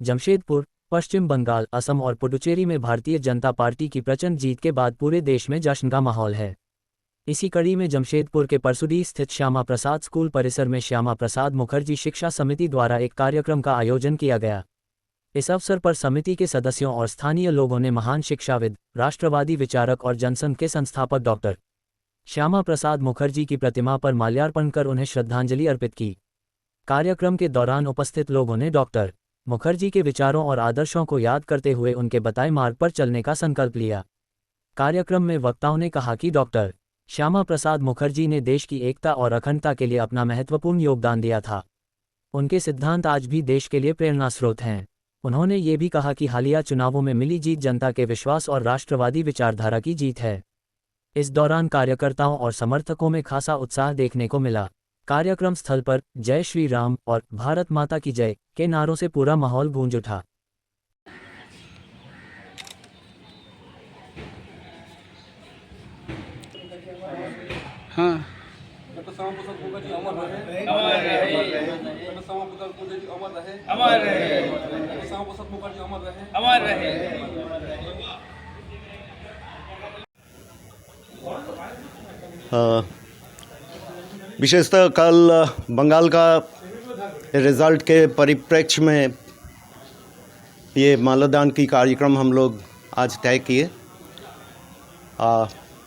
जमशेदपुर, पश्चिम बंगाल, असम और पुडुचेरी में भारतीय जनता पार्टी की प्रचंड जीत के बाद पूरे देश में जश्न का माहौल है। इसी कड़ी में जमशेदपुर के परसुडी स्थित श्यामा प्रसाद स्कूल परिसर में श्यामा प्रसाद मुखर्जी शिक्षा समिति द्वारा एक कार्यक्रम का आयोजन किया गया। इस अवसर पर समिति के सदस्यों और स्थानीय लोगों ने महान शिक्षाविद, राष्ट्रवादी विचारक और जनसंघ के संस्थापक डॉक्टर श्यामा प्रसाद मुखर्जी की प्रतिमा पर माल्यार्पण कर उन्हें श्रद्धांजलि अर्पित की। कार्यक्रम के दौरान उपस्थित लोगों ने डॉक्टर मुखर्जी के विचारों और आदर्शों को याद करते हुए उनके बताए मार्ग पर चलने का संकल्प लिया। कार्यक्रम में वक्ताओं ने कहा कि डॉक्टर श्यामा प्रसाद मुखर्जी ने देश की एकता और अखंडता के लिए अपना महत्वपूर्ण योगदान दिया था। उनके सिद्धांत आज भी देश के लिए प्रेरणा स्रोत हैं। उन्होंने ये भी कहा कि हालिया चुनावों में मिली जीत जनता के विश्वास और राष्ट्रवादी विचारधारा की जीत है। इस दौरान कार्यकर्ताओं और समर्थकों में खासा उत्साह देखने को मिला। कार्यक्रम स्थल पर जय श्री राम और भारत माता की जय के नारों से पूरा माहौल गूंज उठा। हाँ, डॉक्टर श्यामा प्रसाद मुखर्जी अमर रहे, डॉक्टर श्यामा प्रसाद मुखर्जी अमर रहे, डॉक्टर श्यामा प्रसाद मुखर्जी अमर रहे। विशेषतः कल बंगाल का रिज़ल्ट के परिप्रेक्ष्य में ये माल्यादान की कार्यक्रम हम लोग आज तय किए।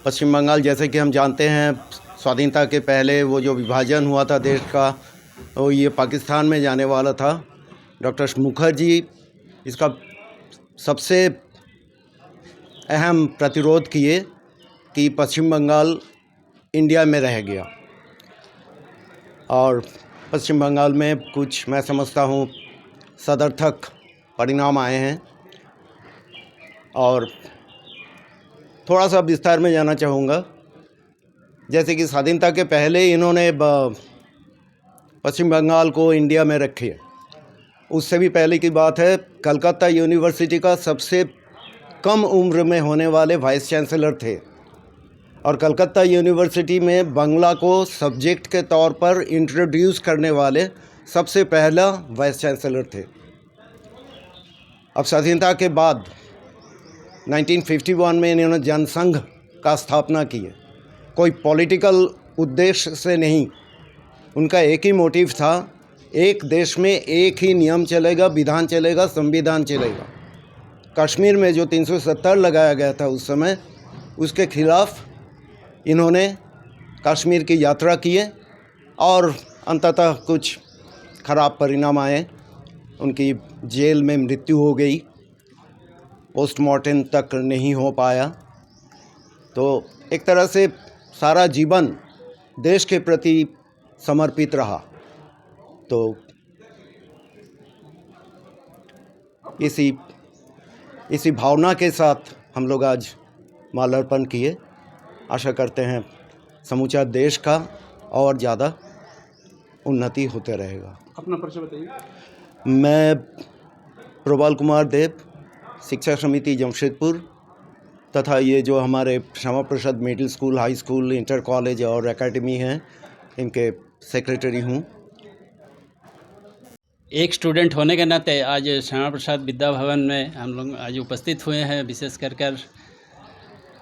पश्चिम बंगाल, जैसे कि हम जानते हैं, स्वाधीनता के पहले वो जो विभाजन हुआ था देश का, वो ये पाकिस्तान में जाने वाला था। डॉक्टर मुखर्जी इसका सबसे अहम प्रतिरोध किए कि पश्चिम बंगाल इंडिया में रह गया, और पश्चिम बंगाल में कुछ, मैं समझता हूँ, सदर्थक परिणाम आए हैं। और थोड़ा सा विस्तार में जाना चाहूँगा। जैसे कि स्वाधीनता के पहले इन्होंने पश्चिम बंगाल को इंडिया में रखे। उससे भी पहले की बात है, कलकत्ता यूनिवर्सिटी का सबसे कम उम्र में होने वाले वाइस चांसलर थे, और कलकत्ता यूनिवर्सिटी में बांग्ला को सब्जेक्ट के तौर पर इंट्रोड्यूस करने वाले सबसे पहला वाइस चांसलर थे। अब स्वाधीनता के बाद 1951 में इन्होंने जनसंघ का स्थापना की है। कोई पॉलिटिकल उद्देश्य से नहीं, उनका एक ही मोटिव था, एक देश में एक ही नियम चलेगा, विधान चलेगा, संविधान चलेगा। कश्मीर में जो 370 लगाया गया था उस समय, उसके खिलाफ इन्होंने कश्मीर की यात्रा किए और अंततः कुछ खराब परिणाम आए। उनकी जेल में मृत्यु हो गई, पोस्टमार्टम तक नहीं हो पाया। तो एक तरह से सारा जीवन देश के प्रति समर्पित रहा। तो इसी भावना के साथ हम लोग आज माल्यार्पण किए। आशा करते हैं समूचा देश का और ज़्यादा उन्नति होते रहेगा। अपना परिचय बताइए। मैं प्रबाल कुमार देव, शिक्षा समिति जमशेदपुर तथा ये जो हमारे Shyama Prasad middle school, high school, inter college और एकेडमी हैं, इनके सेक्रेटरी हूँ। एक स्टूडेंट होने के नाते आज श्यामा प्रसाद विद्या भवन में हम लोग आज उपस्थित हुए हैं। विशेष कर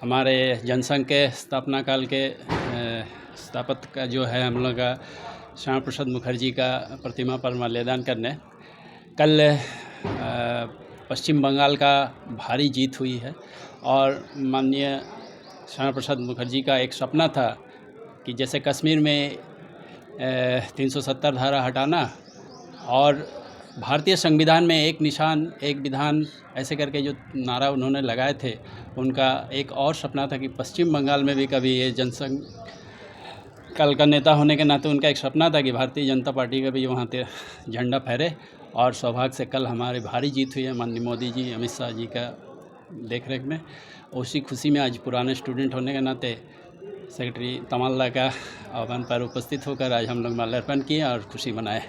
हमारे जनसंघ के स्थापना काल के स्थापक का जो है हम लोग का श्यामा प्रसाद मुखर्जी का प्रतिमा पर माल्यार्पण करने। कल पश्चिम बंगाल का भारी जीत हुई है, और माननीय श्यामा प्रसाद मुखर्जी का एक सपना था कि जैसे कश्मीर में 370 धारा हटाना और भारतीय संविधान में एक निशान एक विधान, ऐसे करके जो नारा उन्होंने लगाए थे, उनका एक और सपना था कि पश्चिम बंगाल में भी कभी ये जनसंघ कल का नेता होने के नाते उनका एक सपना था कि भारतीय जनता पार्टी का भी वहाँ पे झंडा फहरे। और सौभाग्य से कल हमारी भारी जीत हुई है माननीय मोदी जी, अमित शाह जी का देखरेख में। उसी खुशी में आज पुराने स्टूडेंट होने के नाते सेक्रेटरी तमाल्ला का आह्वान पर उपस्थित होकर आज हम लोग माल्यार्पण किए और खुशी मनाए।